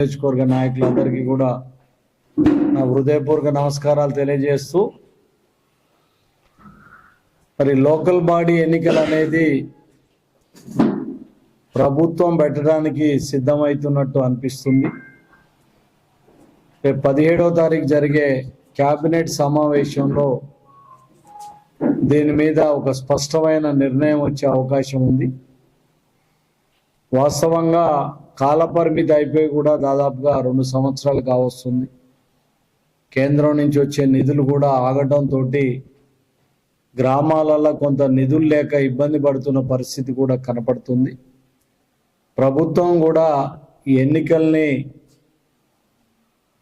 నియోజకవర్గ నాయకులందరికీ కూడా నా హృదయపూర్వక నమస్కారాలు తెలియజేస్తూ, మరి లోకల్ బాడీ ఎన్నికలు అనేది ప్రభుత్వం పెట్టడానికి సిద్ధమవుతున్నట్టు అనిపిస్తుంది. 17వ తారీఖు జరిగే కేబినెట్ సమావేశంలో దీని మీద ఒక స్పష్టమైన నిర్ణయం వచ్చే అవకాశం ఉంది. వాస్తవంగా కాలపరిమితి అయిపోయి కూడా దాదాపుగా 2 సంవత్సరాలు కావస్తుంది. కేంద్రం నుంచి వచ్చే నిధులు కూడా ఆగటంతో గ్రామాలలో కొంత నిధులు లేక ఇబ్బంది పడుతున్న పరిస్థితి కూడా కనపడుతుంది. ప్రభుత్వం కూడా ఈ ఎన్నికల్ని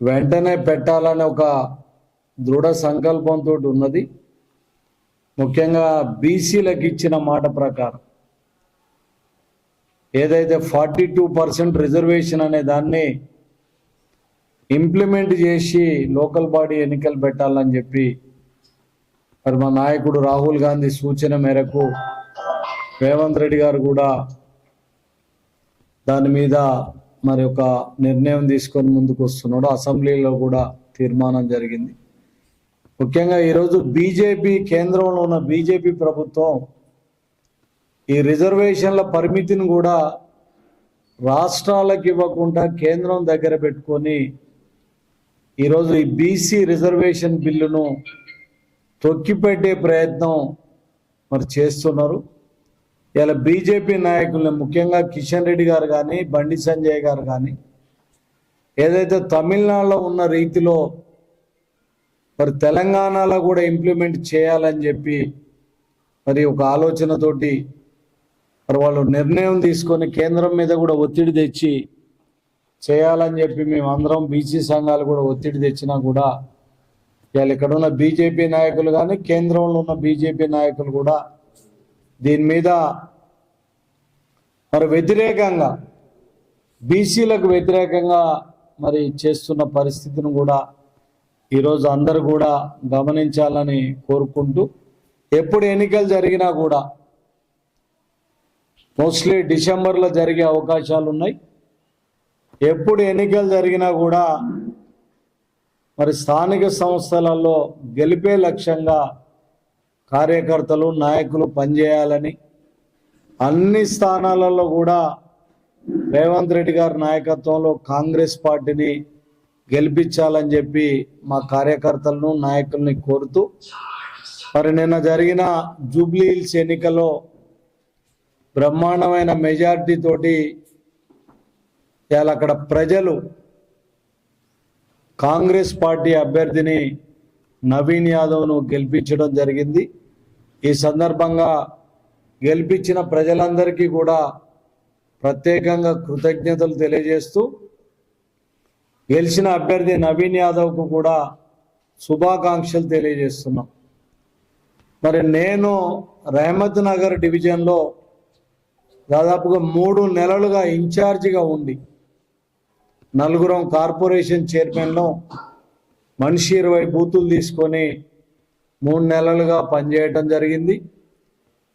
వెంటనే పెట్టాలని ఒక దృఢ సంకల్పంతో ఉన్నది. ముఖ్యంగా బీసీలకు ఇచ్చిన మాట ప్రకారం ఏదైతే 42% రిజర్వేషన్ అనే దాన్ని ఇంప్లిమెంట్ చేసి లోకల్ బాడీ ఎన్నికలు పెట్టాలని చెప్పి మరి మా నాయకుడు రాహుల్ గాంధీ సూచన మేరకు రేవంత్ రెడ్డి గారు కూడా దాని మీద మరి ఒక నిర్ణయం తీసుకొని ముందుకు వస్తున్నాడు. అసెంబ్లీలో కూడా తీర్మానం జరిగింది. ముఖ్యంగా ఈరోజు బీజేపీ కేంద్రంలో ఉన్న బీజేపీ ప్రభుత్వం ఈ రిజర్వేషన్ల పరిమితిని కూడా రాష్ట్రాలకు ఇవ్వకుండా కేంద్రం దగ్గర పెట్టుకొని ఈరోజు ఈ బీసీ రిజర్వేషన్ బిల్లును తొక్కిపెట్టే ప్రయత్నం మరి చేస్తున్నారు. ఇలా బీజేపీ నాయకుల్ని ముఖ్యంగా కిషన్ రెడ్డి గారు కానీ బండి సంజయ్ గారు కానీ ఏదైతే తమిళనాడులో ఉన్న రీతిలో మరి తెలంగాణలో కూడా ఇంప్లిమెంట్ చేయాలని చెప్పి మరి ఒక ఆలోచనతోటి మరి వాళ్ళు నిర్ణయం తీసుకొని కేంద్రం మీద కూడా ఒత్తిడి తెచ్చి చేయాలని చెప్పి మేము అందరం బీసీ సంఘాలు కూడా ఒత్తిడి తెచ్చినా కూడా ఇవాళ ఇక్కడ ఉన్న బీజేపీ నాయకులు కానీ కేంద్రంలో ఉన్న బీజేపీ నాయకులు కూడా దీని మీద మరి వ్యతిరేకంగా బీసీలకు వ్యతిరేకంగా మరి చేస్తున్న పరిస్థితిని కూడా ఈరోజు అందరూ కూడా గమనించాలని కోరుకుంటూ, ఎప్పుడు ఎన్నికలు జరిగినా కూడా మోస్ట్లీ డిసెంబర్లో జరిగే అవకాశాలు ఉన్నాయి. ఎప్పుడు ఎన్నికలు జరిగినా కూడా మరి స్థానిక సంస్థలలో గెలిపే లక్ష్యంగా కార్యకర్తలు నాయకులు పనిచేయాలని, అన్ని స్థానాలలో కూడా రేవంత్ రెడ్డి గారి నాయకత్వంలో కాంగ్రెస్ పార్టీని గెలిపించాలని చెప్పి మా కార్యకర్తలను నాయకుల్ని కోరుతూ, మరి నిన్న జరిగిన జూబ్లీ హిల్స్ ఎన్నికల్లో బ్రహ్మాండమైన మెజార్టీ తోటి ఇవాళ అక్కడ ప్రజలు కాంగ్రెస్ పార్టీ అభ్యర్థిని నవీన్ యాదవ్ను గెలిపించడం జరిగింది. ఈ సందర్భంగా గెలిపించిన ప్రజలందరికీ కూడా ప్రత్యేకంగా కృతజ్ఞతలు తెలియజేస్తూ, గెలిచిన అభ్యర్థి నవీన్ యాదవ్కు కూడా శుభాకాంక్షలు తెలియజేస్తున్నాం. మరి నేను రహమత్ నగర్ డివిజన్లో దాదాపుగా 3 నెలలుగా ఇన్ఛార్జిగా ఉండి 4 కార్పొరేషన్ చైర్మన్ను మనిషి 20 బూతులు తీసుకొని 3 నెలలుగా పనిచేయటం జరిగింది.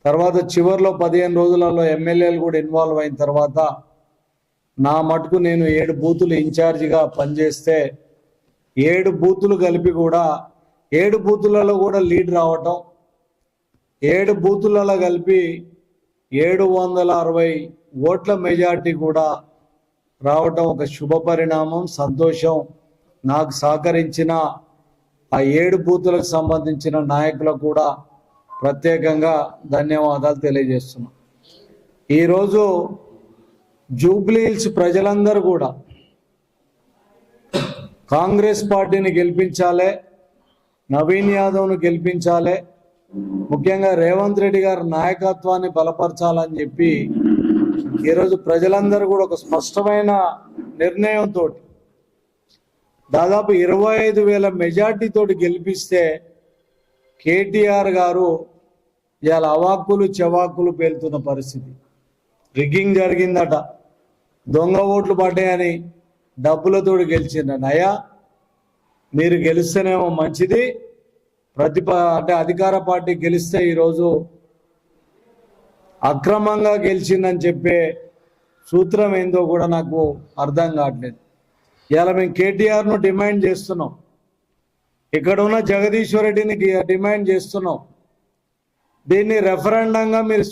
తర్వాత చివరిలో 15 రోజులలో ఎమ్మెల్యేలు కూడా ఇన్వాల్వ్ అయిన తర్వాత నా మటుకు నేను 7 బూతులు ఇన్ఛార్జిగా పనిచేస్తే 7 బూతులు కలిపి కూడా 7 బూతులలో కూడా లీడ్ రావటం, 7 బూతులలో కలిపి 760 ఓట్ల మెజార్టీ కూడా రావటం ఒక శుభ పరిణామం, సంతోషం. నాకు సహకరించిన ఆ 7 బూతులకు సంబంధించిన నాయకులకు కూడా ప్రత్యేకంగా ధన్యవాదాలు తెలియజేస్తున్నాం. ఈరోజు జూబ్లీ హిల్స్ ప్రజలందరూ కూడా కాంగ్రెస్ పార్టీని గెలిపించాలి, నవీన్ యాదవ్ను గెలిపించాలి, ముఖ్యంగా రేవంత్ రెడ్డి గారి నాయకత్వాన్ని బలపరచాలని చెప్పి ఈరోజు ప్రజలందరూ కూడా ఒక స్పష్టమైన నిర్ణయంతో దాదాపు 25,000 మెజార్టీతోటి గెలిపిస్తే కేటీఆర్ గారు ఇవాళ అవాక్కులు చెవాక్కులు పేలుతున్న పరిస్థితి. రిగ్గింగ్ జరిగిందట, దొంగ ఓట్లు పడ్డాయని డబ్బులతోటి గెలిచిందని. అయ్యా మీరు గెలిస్తేనేమో మంచిది, అంటే అధికార పార్టీ గెలిస్తే ఈరోజు అక్రమంగా గెలిచిందని చెప్పే సూత్రం ఏందో కూడా నాకు అర్థం కావట్లేదు. ఇవాళ మేము కేటీఆర్ను డిమాండ్ చేస్తున్నాం, ఇక్కడ ఉన్న జగదీశ్వర్ రెడ్డిని డిమాండ్ చేస్తున్నాం. దీన్ని రెఫరెండంగా మీరు